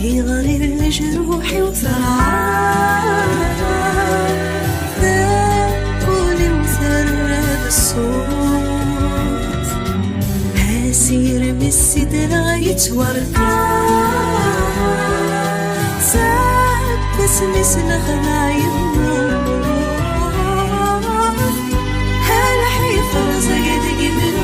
في غرير الجروح وثرعان ذاكولي وثرب الصوت هاسير من السدرة يتوركان ساب بسمي سنخنا يموت هلا حيفر زيدك من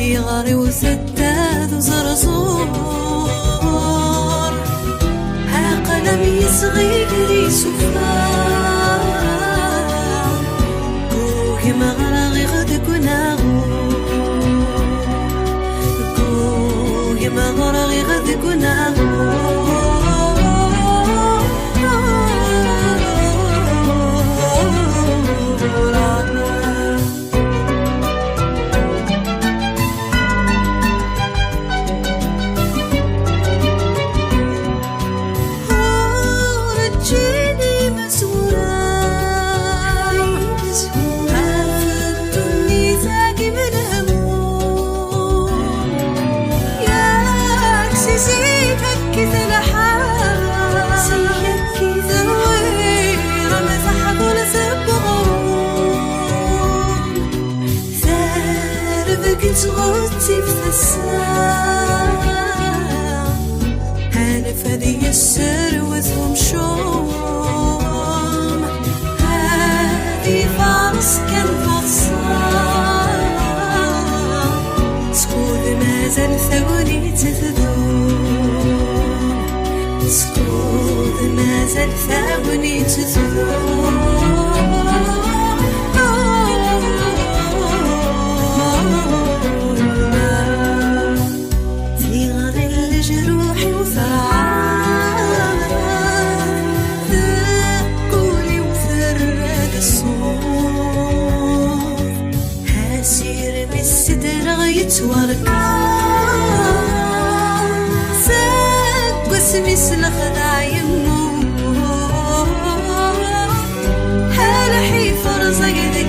في غاري وسداد وزرزور ها قلمي صغير يسفار كوكي مغرغي غدك وناغور كوكي مغرغي غدك وناغور تغطي في الساعة هانف هذي السر وثم شوم هذي فارس كان فصام سكول مازال ثوني تثذون سكول مازال ثوني تثذون يتوركان ساق واسمي سنخدع يموت هلا حيفر زيدك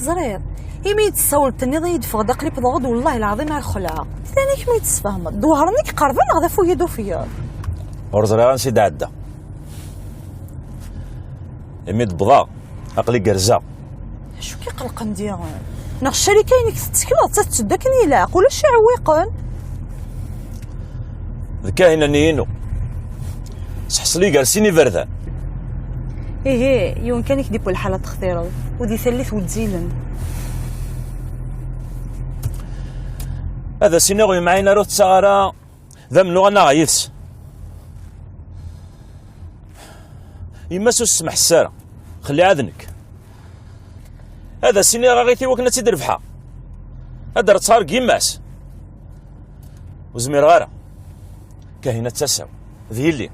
زرير يميت تصول تني ضيد فغدا قليب ضغط والله العظيم على الخلعه ثاني كما يتفهمت دوهرني قربان غدا فويا دوفيا ورزرير نسيد عدا يميت بضا عقلي كرزا شو كيقلق ندير ناغ الشركه ينك تتكلا تتسدى كني يلعق ولا شي عويقن الكاهنه نينو سحصلي جالسيني فردان ايه يوم كان يكديبوا الحالة تخطيرة ودي ثلث وتزيلن هذا سيناغي معينا روت سارة ذا من لغة غايثس يما سمح السارة خلي عذنك هذا سيني راه غيثي وكنا تيدرفحا هذا راه تصار كيماس وزمير غارة كاينة تساو ذي اللي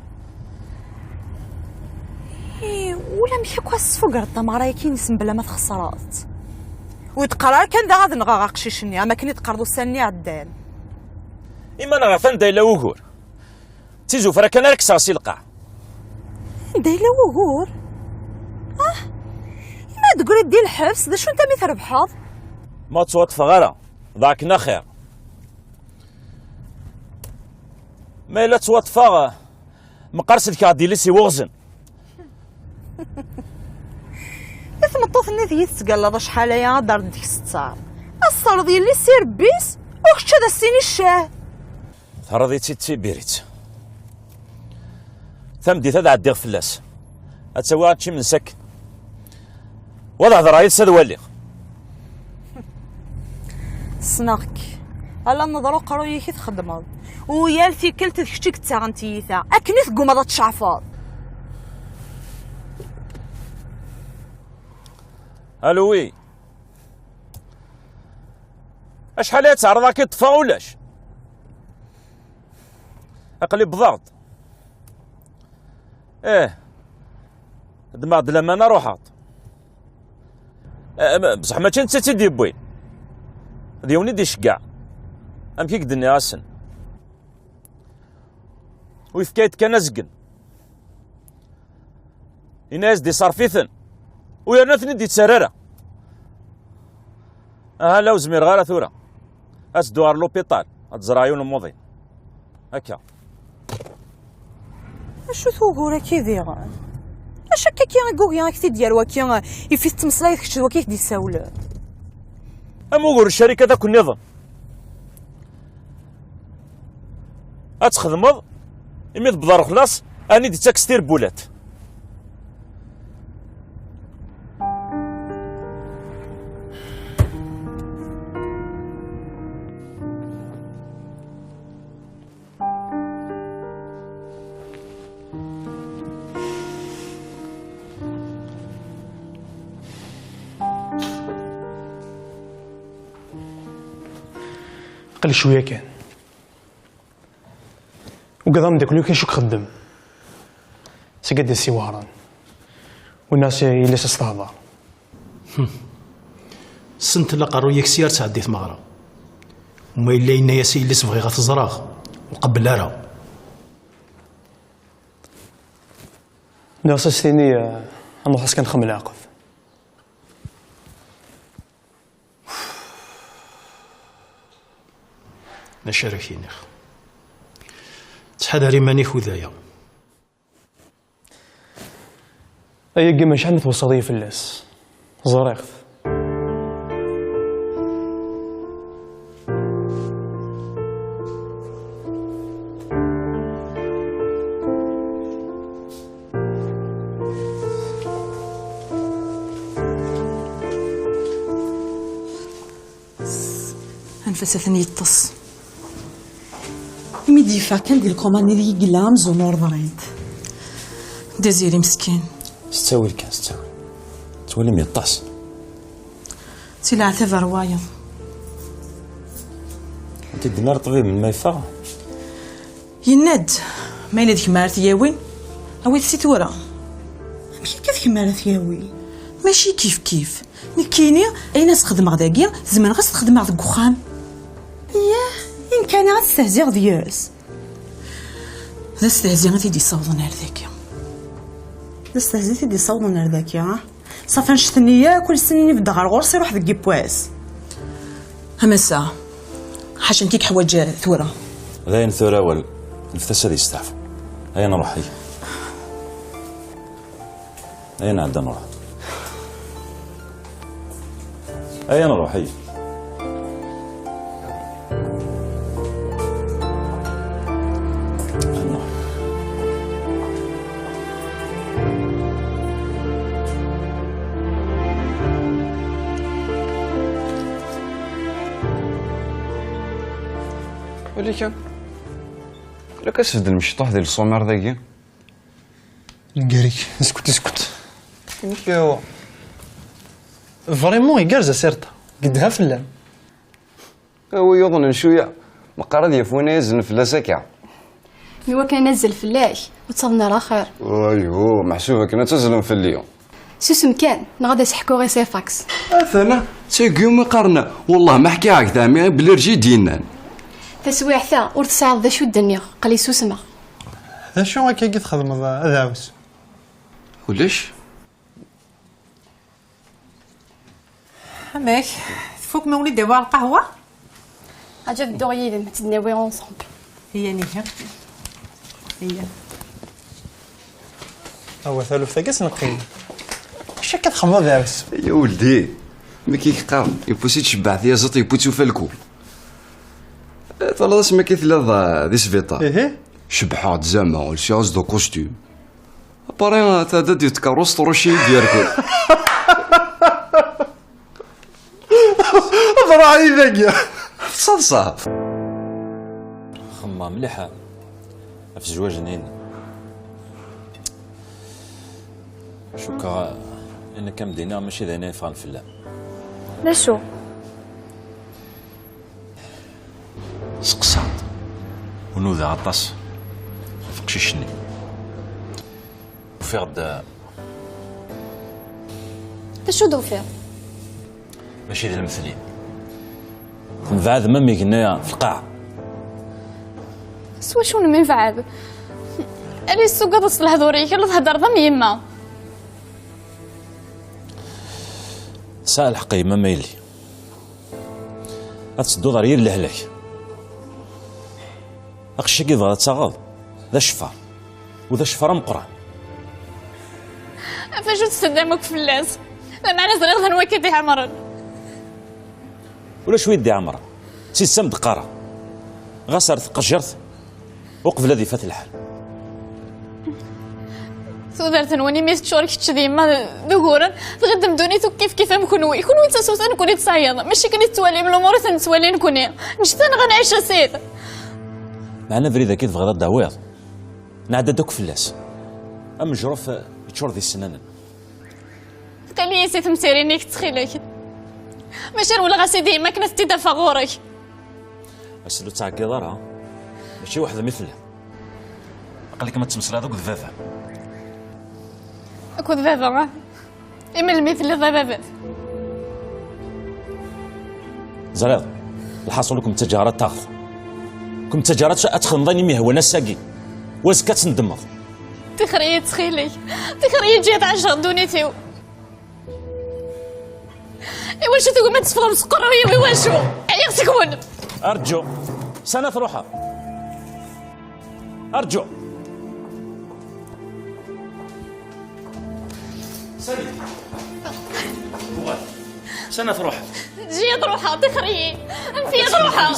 ولا مشي كواس فوق الطمارة كاين اسم بلا ما تخسرات ويتقرار كان دا غادي نغا قشيشني اما كان يتقرضوا ساني عدان إما أنا غفان دايلا وقور تيزو فرا كان ركساسي القاع دايلا وغور ما تقولي دير الحبس دا شو انت مي تربحض ما تصوت فغارة ضاعكنا خير ما إلا تصوت فغا مقرصد كادي لسي وغزن ثم طوفني ذي تقلد شحال يا دار ديك الستار الصار ديالي سير بيس وخش هذا السيني الشاه ثرضي تي بيريت ثمدي تدع عديغ فلاس اتسوى هادشي من سكن وضع ضرايد ساد والي سناك الا نظرو قرو يكي تخدمض ويال في كلت تشتيك تاغنتيثا اكني تقوم هذا تشعفاض الوي اشحال تعرض كي طفا ولاش اقلي بضغط دماغ د الامانه روحات بصح ما كانت تيدي بوين ديوني دي شكاع ام كيك دني اسن ويفكايت كان ازقن الناس دي صرفيثن ويرنثني دي تسرره لو زمير غاره ثوره اسدوار لوبيطال اتزرع عيون الموضين هكا اشو ثوغورا كي ديغان اش هكا كي غوغيا كتي ديال وكي يفيت تمصلايت كتشد وكيك دي ساوله اموغور الشركه ذاك النظام اتخدمض يميض بدار خلاص اني دي تاكستير بولات قل شويه كان وقضام داك لو كان شو خدم سقد السواران والناس يلس استهضر سنت لا قرو ياك سيار تعديت مغرا وما الا ان ياسي اللي تبغي غتزراغ وقبل راه ناس ستيني انا خاص كنخمم العقد نشاركيني تحضري ماني خذايا اي كيما شحال توصلي في اللاس زريقت انفسثني يتص ميدي فاكن ديال الكوماني اللي قلام زونور ضريد ديزيري مسكين ستاوي الكان ستاوي تولي ميطاس تيلا عتاب رواية انت دينار طبيب من ما يفا يناد ما إلا ديك مارت ياوين اوي تسيتورا ماشي كيف كما راه ثياوي ماشي كيف نكيني اي ناس خدم غداكيا زمان غاس تخدم غدا الكوخام إن كان غتستهزئ دياس ذا استهزي غادي يصوضون على ذاك استهزيتي دي صوضون على ذاك صافي نشتني كل سنين نبدا غير غرسي يروح ذاك بواس اما الساعة حاجة نتيك حوايج ثورة لا ثورة ولا نفتس هذه يستعفوا هيا نروح هيا نعدى نروح هيا نروح هيا ولكن لا كتسد المشطوح ديال السومير داكي نقاريك اسكت كيف هو فريمون يقارزه سيرتا قدها فلان هو يظن شويه مقرد يفونا يزن فلاسه كاع هو كان نزل فلاش وتصلنا راه خير ايوا محسوبه كنا تزلم في اليوم سوسم كان نغدا سحكو غي سيفاكس اثنا تاقيوم يقارنا والله ما حكي عاك ثامي بلرجي دينان تسويح ثا ور تساعد ذا شو الدنيا قالي سوسمة ذا شو هكا كي تخدم ذاوس ولاش هناك تفوق ما وليدي بار القهوه اجا الدوري ما تدناوي اونصومبل هي نيها هي هو ثالث كاس نقي واش كتخمض ذاوس يا ولدي ما كيقارن يبوسي تشبع ثيا زط يبوتو فالكو طلع اسمك ثلاثة دي سفيطار ايه شبحات زعما والسياز دو كوستيم اباري تادا ديال تكاروس طروشي ديالكم ضرعي ذاك صافي خما مليحة في زواج جنين شوكا انا كمدينة ماشي ذا فان في الله لا شو سقساط ونوذا عطاس فقششني وفي غدا شو دوفير ماشي ذا المثلين من بعد ما ميقنايا في القاعة سوا شو من بعد الي السوق هذا صلح ذوريك يلا تهدر ضم يما سأل حقي ما ميلي أتصدو ضرير لهلاك أقشي كي ضغط تغاض ذا شفار وذا شفار مقران فاش تستدعمك في اللاس لا معنا صغير ذا نواكدي عمرن ولا شويه دي عمرة سيسام دقارة غسرت قجرت وقف الذي فات الحال سودرت نوني ميست شورك تشدي ما ذكورا تغدم دونيتو كيف مكونوي كونوي تسوس انا كوني تصايد ماشي كوني توالي من الامور تنتوالي نكوني نشتا غنعيش سيد معنا فريده كي تبغى الدعويض نعدى دوك فلاس ام جروف تشور ذي السنان قال لي سيت مسيرينيك تخيلك ماشي ولا غاسيدي ما كنا ستي دافا غورك اسلو تاع كيدارها ماشي واحده مثلها قال لك ما تمسلا دوك ذفافه اكو ذبابة ما اما المثل ذبابات زريض الحاصل لكم تجارات تاخذ كم تجارات اتخن ظني ميه وانا ساقي وزكات ندمر تخرية تخيلي تخرية جيت عشر دونيتيو ايوا شو تقول ما تسفغ مسقر ويا واشو عيق تكون ارجو سنه روحها ارجو سالي سنه روحها جيت روحها تخرية انفيد روحها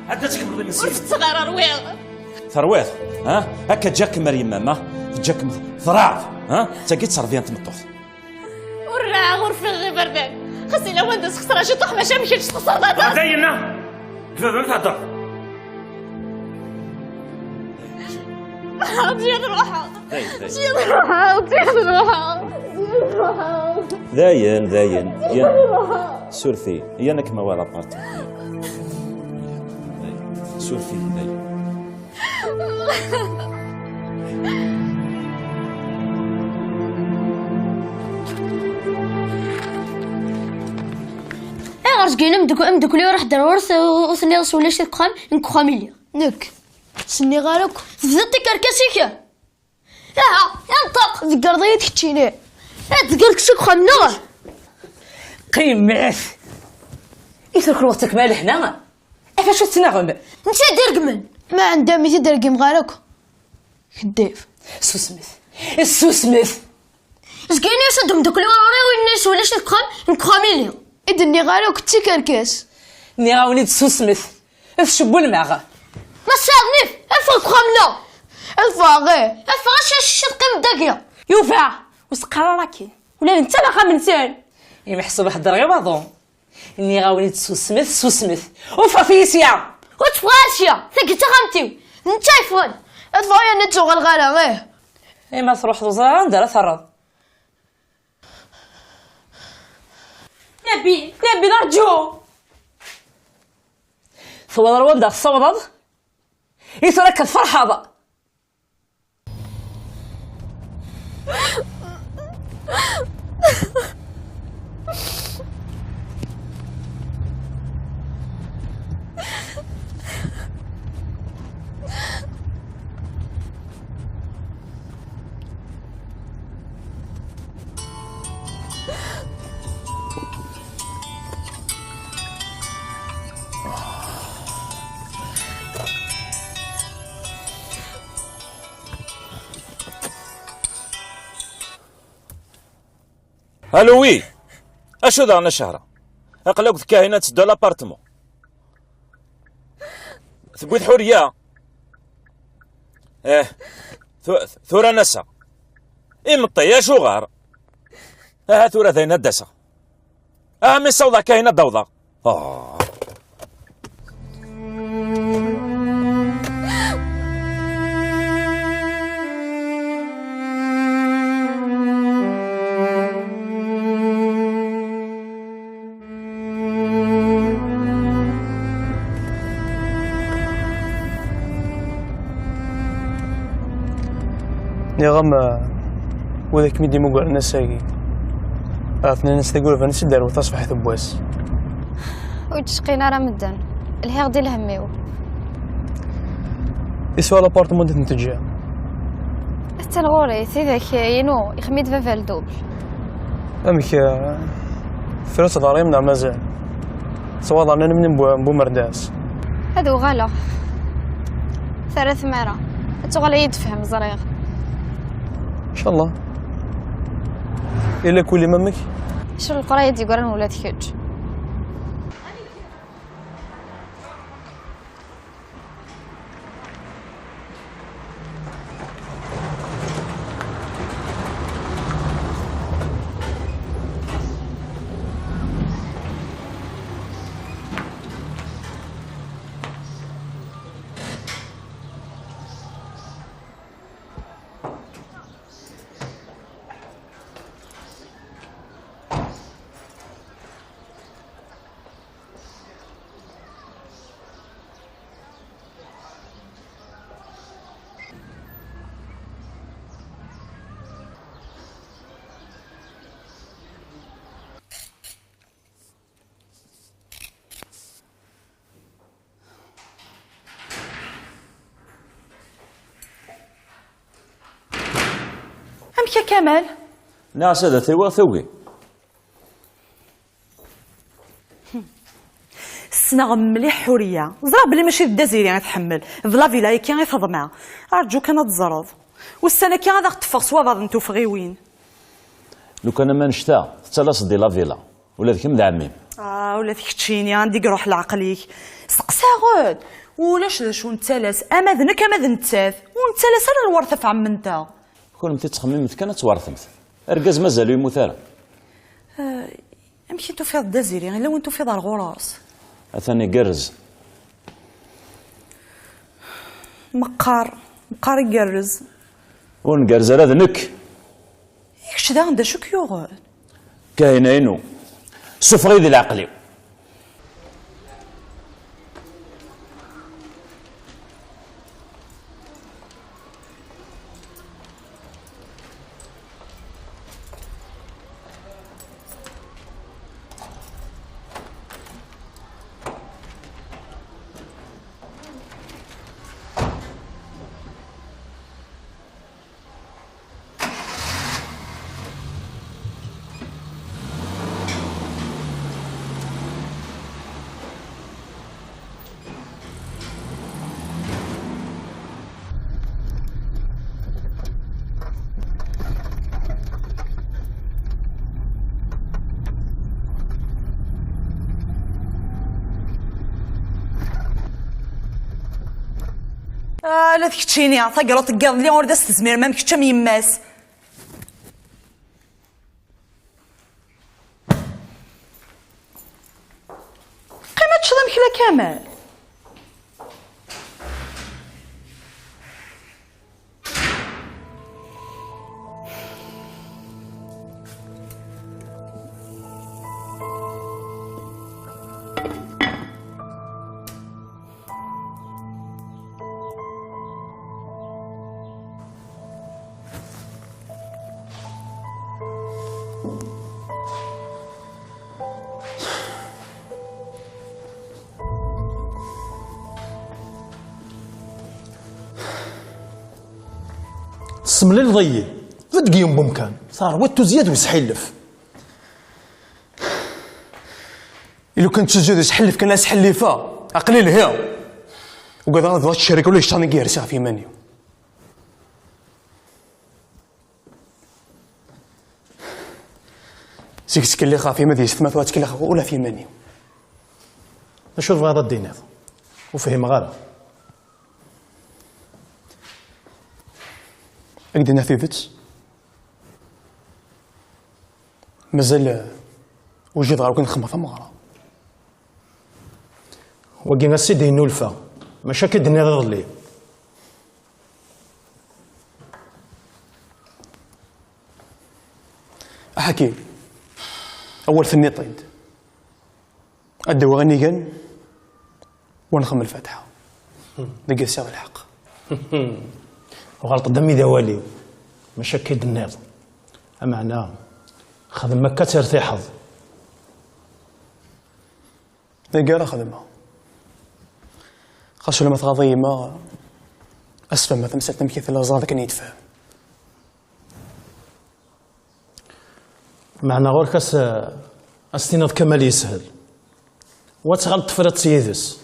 عدتك من النسيم ورفت صغار رويغ ثروات ها هكا جاك مريم ماما جاك ثراف ها تاكي تصرفي انت مطوخ ورا غرفة غير بردان خاصني لو ندس خسرة شي طح ما شامكش تصرفات داينا كيف تهضر جيت روحها جيت روحها وجيت روحها داين يا سورثي هي انا كما ولا بارتي سورثي داين رجعنا مدك لي راح درورث وسني ولا شي قام نكخاميليا نك سني غارك فزتي كركسيك يا نطق ذكر ضيت كتشيني ذكرك شي خمنا قيمات يترك وقتك مال هنا افاش تنغم انت دير قمن ما عندها ميتي دير قيم غارك كديف سوسميث السوسميث زكيني يصدم دوك لي الناس ولا شي قام نكخاميليا إدني غارك تي كركس ني غاوني سوسميث افشبو الماغا ما ساغنيف افرق خمنا الفاغي افرق شي قيم داكيا يوفع وسقراكي ولا انت لا خمنتين يمحسب حضر غير بعضهم ني غاوني سوسميث وفافيسيا وتفراشيا ثقت خمتي انت يفون ادفعي نتو غلغاله غير اما تروح وزاره ندير ثرض نبي نرجو ثوض الولد الصوضض يترك الفرحة الو وي، اشو دارنا شهرة؟ اقلق كاهنة تسدو لابارتمون ثبوت حورية. ثورة نسا مطية شو غار. ثورة ذينا داسا. من صوضة كاهنة دوضة. نغم وذاك ميدي موقع النساقي عرفنا الناس تقول فنسي دارو تصبح ثبواس ويتشقينا راه مدان الهيغ ديال هميو يسوى لابارتمون ديال نتجا حتى الغوري ذاك ينو يخميد فافا الدوبل امك فلوس داري من مازال سوا ضعنا من بو مرداس هادو غالا ثلاث مرة تغال يتفهم زريغ ان شاء الله الا كل مامك شو القرايه دي قران ولاد كيج امك يا كمال. ناس هذا ثوي السنة مليح حورية زرا بلي ماشي الدزيري غتحمل فلا فيلا كي غيخدمها ارجوك انا تزرد والسنة كي غادا تفغ صوابا نتو فغيوين. لو كان ما نشتا تلاص دي لا فيلا ولا ذيك من عميم ولا ذيك تشيني عندي روح لعقليك سقسا غود ولاش ذا شو نتالاس اما ذنك اما ذنتاث ونتالاس على الورثة في عمنتا كون متي تخممت كانت توارثمت اركاز مازال يموت راه امشي انتو فيض الدزيري غير لو انتو فيض الغراس اثاني قرز مقار يقرز ونقرز هذا نك يكش دا عندها شو كيوغ كاينينو سفغي ذي العقلي. لا ذيك تشيني ثقرو تقاض لي ورد استزمير ما مكتش يماس قيمة تشظم كلا كامل السمليل ضيي فدقيهم بمكان صار وتو زياد ويسحلف إلو كنت تسجد يسحلف كان ناس حليفة أقليل هي وقد أنا ضغط الشركة ولا يشتاني قيرسها في منيو سيك تكلي خافي ما ديش ثمات واتكلي خا ولا في ماني. شوف هذا الدين وفهم غير أقدنا في بيت مازال وجد غير كون نخمم مغرا. وكي سيدي نولفا ماشي كدني ضلي أحكي أول ثني طيد أدو غني كان ونخم الفاتحة نلقى الساعة الحق. وغلط دمي دوالي ماشي كدني أمعنا خدم مكة ترتيحض نلقى راه خدمها خاصو لما تغاضي ما أسفل ما تمسك كيف لا زاد كان يتفهم. معنا غير كاس استناد كمال يسهل وتغلط تفرط سيدس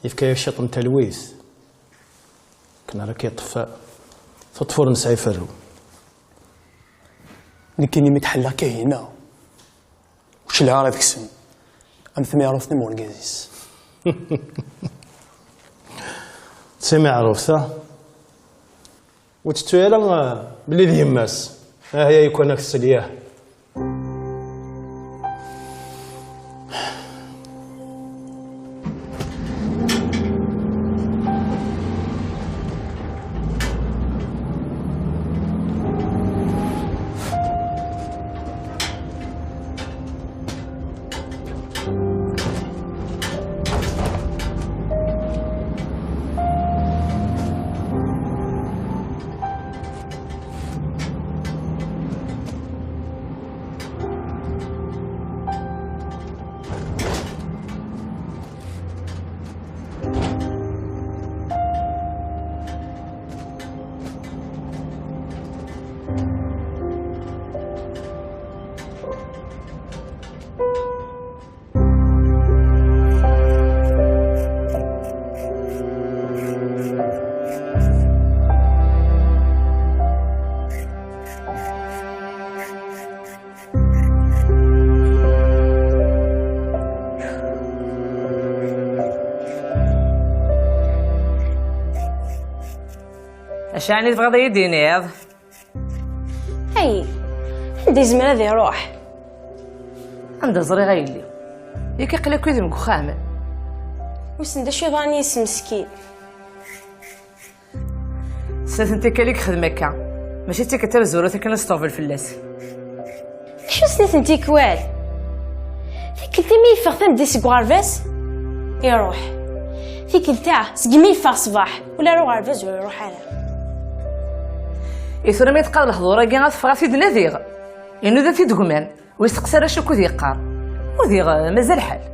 يفكا يشط تلويث كنا راه كيطفى تطفر نسعي فرو لكني متحلى كاينه وش العار هذاك السن ام ثمي عرفت مول كازيس. سمع عرفتها وتتوالى بلي ذي يماس ها هي يكون السلياه. اشعني تبغى يدينيض هاي عندي زمان هذا يروح عنده زري غايلي ياك يقلق كذا من خامل وسند شي ضاني اسم مسكين سات انت كاليك خدمك ماشي انت كتر زورتك كنا نستوفل في اللاس شو سنت انتي كوال فيك انت مي يفاق تندي سكوارفاس يروح فيك انت سقمي يفاق صباح ولا روح عرفاس ولا يروح على إثر ما يتقال الحضورة كي غتفغى في دناديغ إنو ذا في دقمان ويستقسى راه شكو ذي قار وذيغ مازال حال.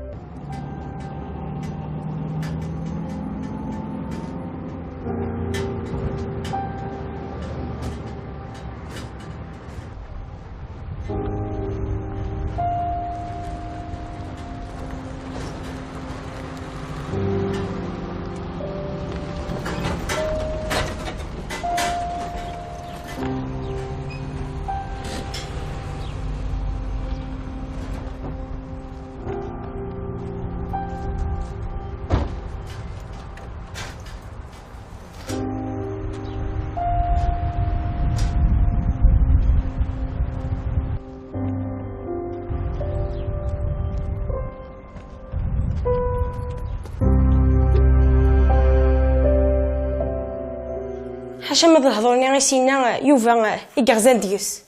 حاشا ما تهضرني غير سينا يوفا يقغزان ديوس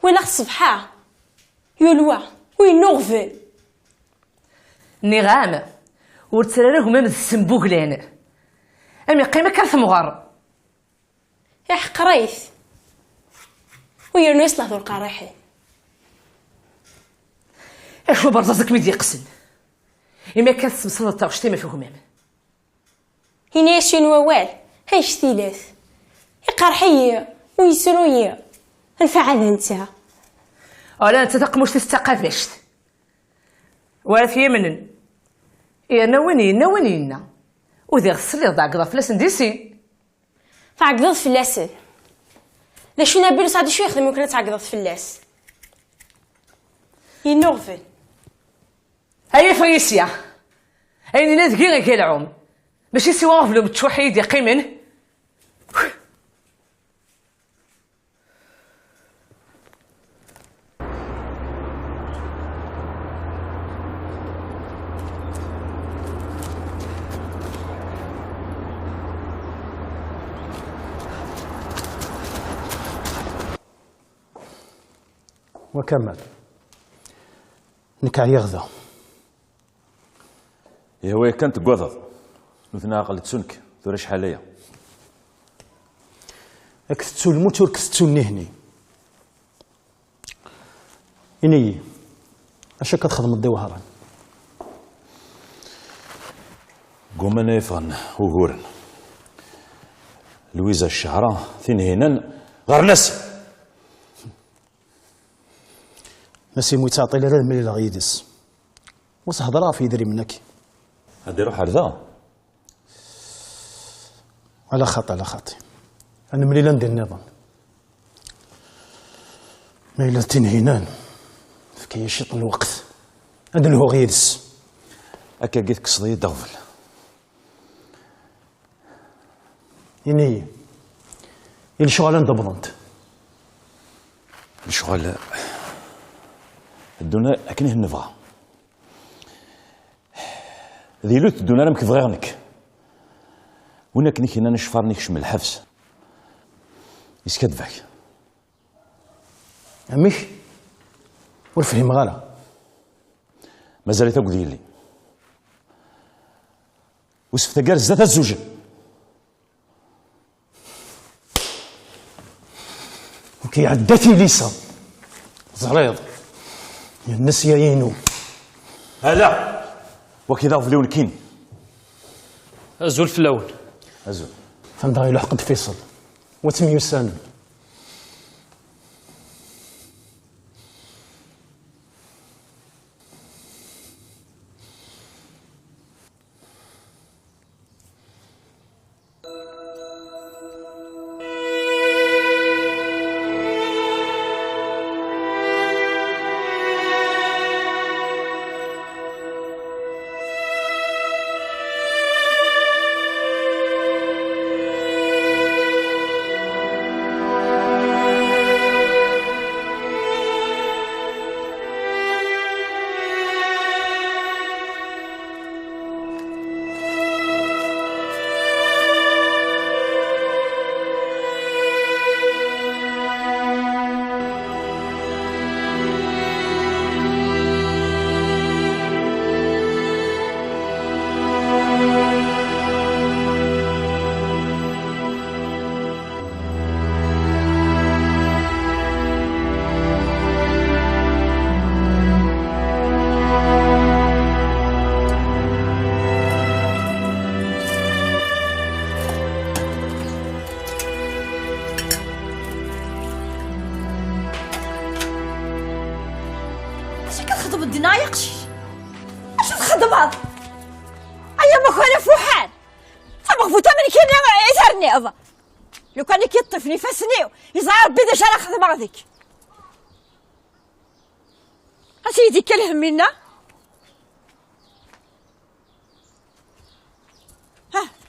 ولا الصبحة يولوا وينوغفل نغام ورتسراره مام السنبوك لان امي قيمه كرث مغار يا حقريث ويرنو يصلح ذو القراحي اش برزازك ميدي يقسن اما كانت سمسلطه وشتي فيهم مام هنا يشين ووال هاي شتيلات يقرحيه ويسرويه الفعل انت ولا انت تقموش تستقاد باشت ولا في منن يا نوانينا وذي غسلي ضاع قضا فلاسن ديسين تعقدت فلاسن لا شو نبيل صعد شو يخدم يمكن تعقدت فلاس ينوغفي هيا فريسيا أين نذكي غير كالعوم ماشي سوا غفلو بتشوحيد يقيمن. وكمل نكع يغذى يا هو كانت قوضض مثناها قلت سنك ثورة شحالية اكستو الموت وركستو النهني إني أشا كتخدم الضي وهران قوما نيفغن وهورن لويزا الشعرة ثين هنان غير ناس ناسي متعطي لا الملي لا غيدس وصهضرها في يدري منك هادي روح هذا على خطأ على خاطي أنا ملي لا ندير النظام ما إلا تنهينان فكي يشيط الوقت هذا اللي هو غيدس هكا قيت كصدي دغفل إني الشغل ندبضنت الشغل الدونا أكنه النفغة ذي لوت الدونا رمك فغيرنك ونا كنيك هنا نشفرنيك شمل الحبس يسكدفك أميك والفهم غالا مازال تاكو ديالي وسفت كار زات الزوجين وكي عداتي ليسا زريض يا الناس يا ينو هلا وكذا فليون كين أزول في اللون أزول فندغ يلحق فيصل وتميو سالم كتخدم الدنا يقشي اش تخدم هذا ايا ما كان فوحان فمغفوته من كاين يزرني ابا لو كان كيطفني فاسني يزعر ربي داش انا خدمه غاديك اسيدي كلهم منا ها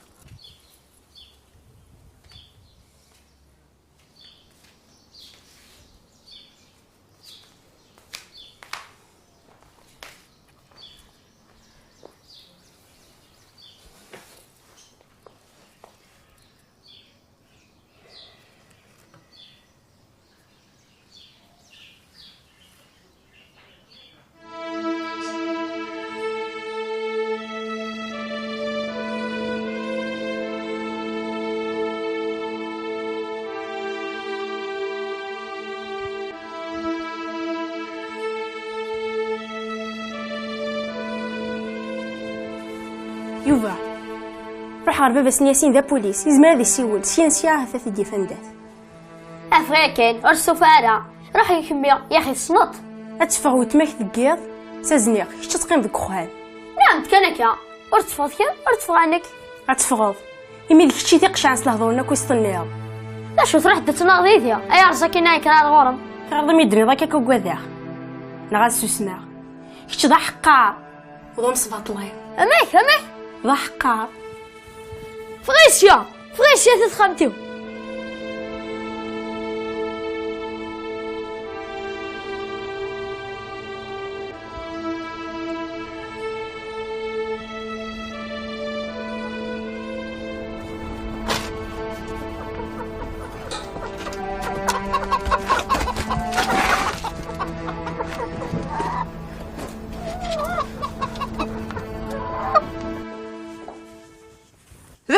يوفا روح غير بابا سنياسين ذا بوليس يزمر هذا يسيول سيانسيا هذا في دي فندات افغي كاين ورسوفارا روح يكمي يا اخي الصنط اتفغوت ماك ذكيض سازنيغ كيش تقيم ذك خوان نعم كانك ورتفض كان ورتفض عنك اتفغض يمي ذيك شي ثقش عن سلهضورنا كويستنيها لا شو تروح دتنا غيثيا اي رزاكي نايك على الغرم غير ضمي دري ضاك كوكوذا نغا سوسنا كنت ضا حقار وضا مصباطلاي اماك ضا حقار فغيسيا تتخمتيو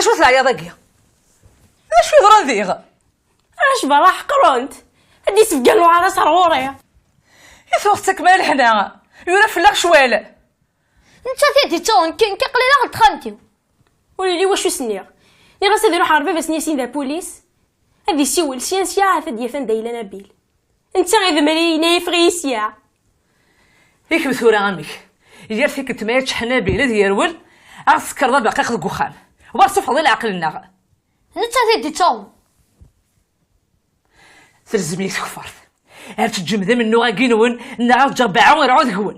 واش وصل عليا ضاقيه اش في ضرا ذيغ اش برا حقرونت هادي سبقا له على صروري يثوختك مال حنا يورا فلاك شواله انت تيدي تون كي قليله تخمتيو ولي واش سنيغ ني غاس يروح عربي باش نيسين ذا بوليس هادي سيول سيانسيا عافد يفان دايلا نبيل انت غير مرينا فريسيا ياك مثورة عمك يدير فيك تمايت شحنا بيلا ديالول اغسكر ضا باقي خد كوخان وبرصف فضي العقل لنا انت تيدي تون تلزمني تكفرت عرفت الجمده منو غاكينون نعاود جربعه ونعاود كون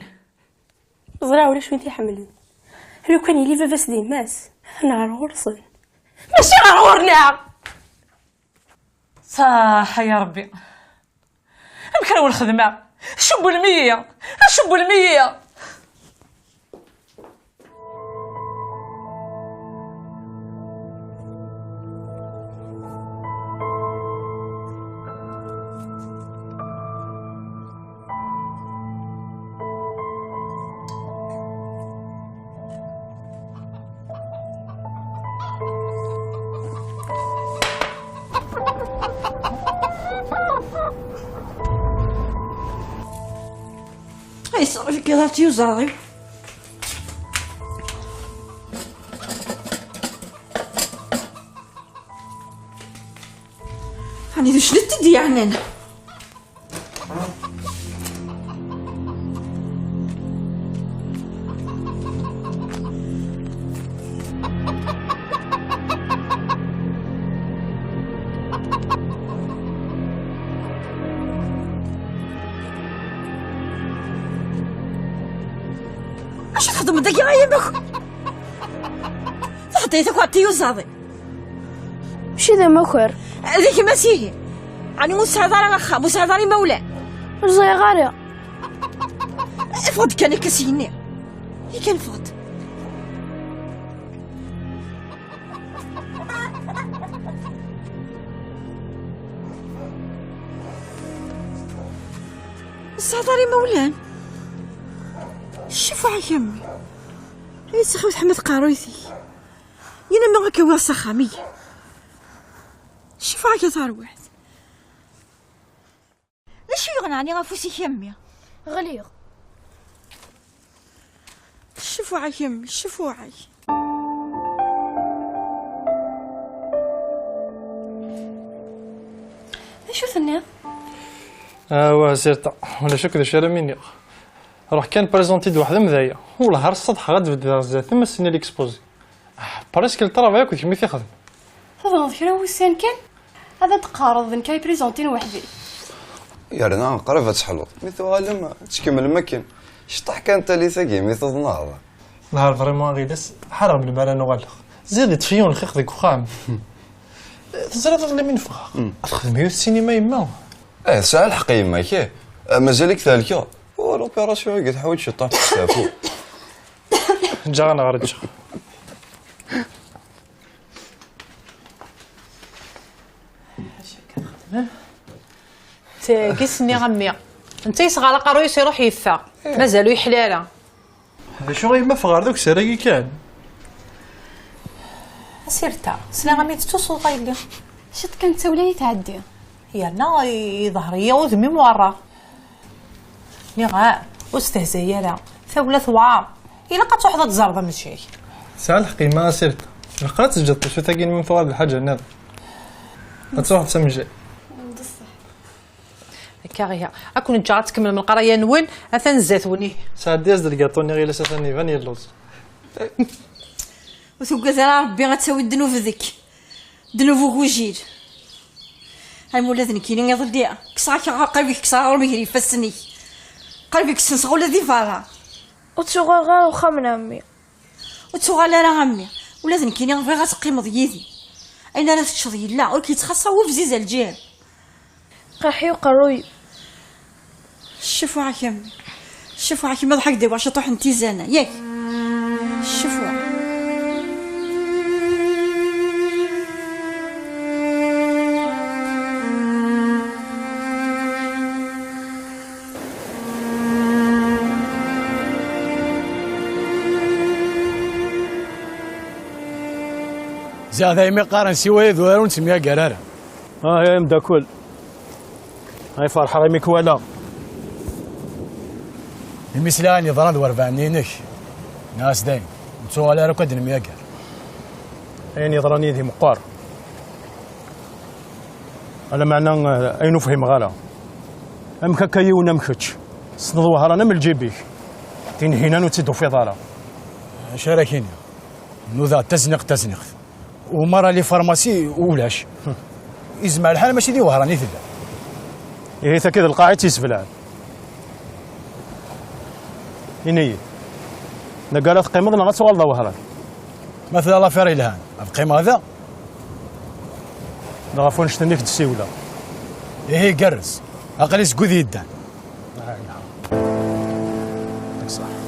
زرا ولا شوين تيحملون لو كان يلي فافاس دي ماس انا غرورصن ماشي غرورنا صح يا ربي مكرون الخدمه شبوا المية اي صافي كذا تيوزاري هاني ذو شنو تدي يعني انا اش تخدم داك يا يمك حطيتك وعطيو زاضي ماشي ذا مخر هذيك ماشي راني مساعدة واخا مساعدة مولا رزاي غاريا فض كان كسيني هي كان فض مساعدة مولان شوفوا على يمي هي سخوت حمد قارويتي ينا ما غاكا سخامي شوفوا على كثار واحد ليش يغنعني غافوسي يمي غليغ شوفوا على يمي شوفوا علي شو ثنيا واه سيرتا ولا شو كذا شارع مني روح كان بريزونتي د واحد مذايا والله السطح غتبدا رزات ثم السنه ليكسبوزي بريسك الطرافاي كنت كمي تيخدم تضغط شنو هو السان كان هذا تقارض ذن كاي بريزونتين وحدي يا رنا قرفة تحلوط ميثو غالما تكمل المكن شطح كان تاليثا كي ميثو ضناضة نهار فريمون غيدس حرام بالبال انا غالخ زيد تفيون الخيخ ذيك وخام تزرد غير من فخ تخدم هي السينما يما ساعة الحق يما كي مازالك ذلك والوبيراسيون قد حاول شطح تستافو جانا غرج تاكسني غمي انت يصغر قرويس يروح يفا مازالو يحلاله هذا شو غيما فغار دوك سراقي كان سيرتا سنا غمي تتصل غايلي شت كانت تولاني تعدي يانا ظهريه وذمي مورا نغا واستهزايا لا ثوله ثوار الا قد تحضر تزرب ماشي ساعة الحقي ما سيرت القرات تجد شو تاقين من فوار الحاجه ناض غتروح تسمجي كاغيا اكون جا تكمل من القرايه نون اثن زاتوني ساعة دياز د الكاطوني غير لساتني فاني اللوز وثوكا ربي غتساوي الذنوب ذيك ذنوب وجيل هاي مولا ذنكيني غير ضديا كساك عقبي كسا رمي فسني قلبك السنسغ ولا ذي فارا وتشغل غير وخا من عمي وتغال راه عمي ولا ذنكيني غير غتقيمض يدي اين راه تشضي لا ولكن يتخصى هو في زيزه الجير قاحي وقروي شوفوا عاك يا امي شوفوا عاك ما ضحك دي واش طوح انتي زانه ياك شوفوا زاد يمي قارن سوى ذوار ونسميها قرارة. يا مداكل هاي فرحة غيمي كوالا المسلان يضران ذوار فانينك ناس دايم نتسوى على ركض المياقر اين يضراني ذي مقار على معنى اين نفهم غالا امكا كيونا مكتش صنضوا هرانا من الجيبيك تين هنا نتسدو في ضالا شاركيني نوذا تزنق ومرة لي فارماسي ولاش يزمع الحال ماشي دي وهراني ثلا إيه كذا القاعد تيسفلان إني نقالت قيمتنا غتسوال ذا وهران مثلا الله فيري لهان القيمة هذا نغافو نشتني في السيولة إيه قرز أقل يسقو ذي يدان صح